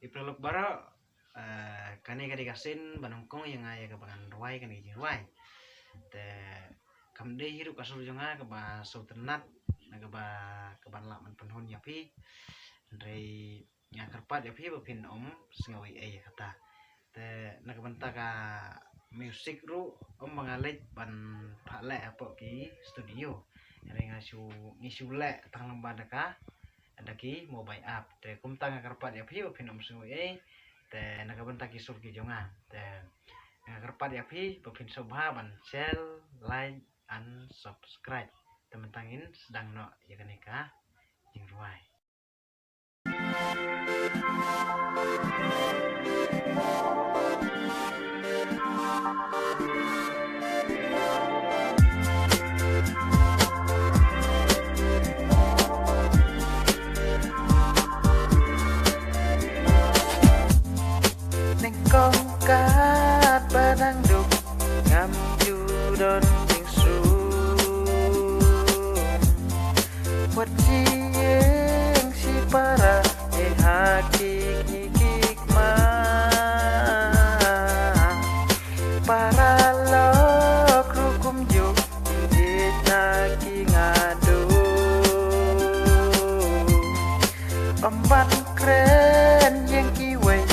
Iprolog bara kani kadi kasin banongkong yang ayah kebangan ruai kani jing ruai te kamde hiru kasur jonga keba sultanat na keban lakman penhun yapi dari ngakarpat yapi bapin sengawi ayah kata te na kebanta ka musik ru mangalit ban phale apa ki studio yang ngisu le tang lamba daka adaki mobile app te kumtang ngakarpat yapi bapin sengawi te nakabenta kisur ki jonga te ngakarpat yapi bapin sobha ban share like and subscribe teman-tangin sedang no ya kaneka jing ruai kongkat padang duk ngam judon jingsu buat sieng si para hakik hikik ma para lok rukum juk injit naki ngadu empat keren yang kiwe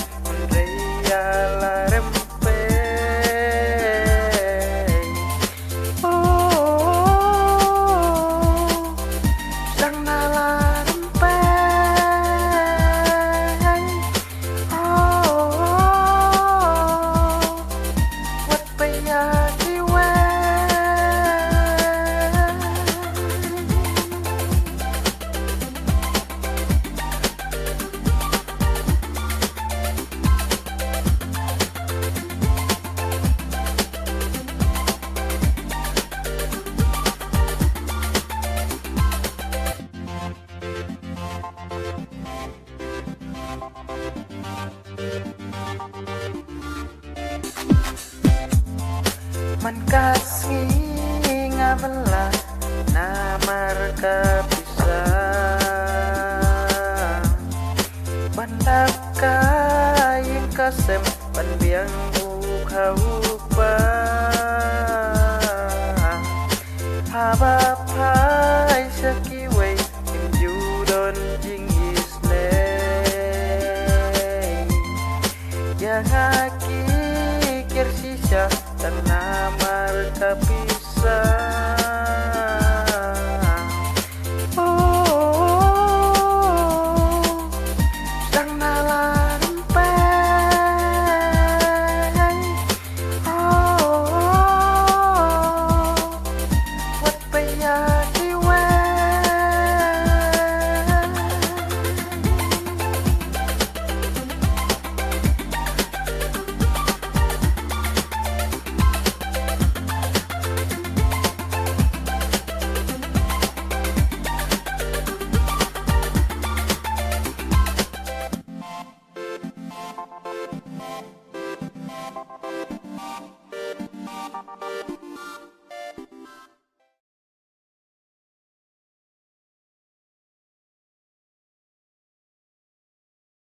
man kasih ngabela namar kapisa bandak kain kasem panbiang ukha habab hai sakiwe imjudon jing isne yang haki kirsisa tanamar tapi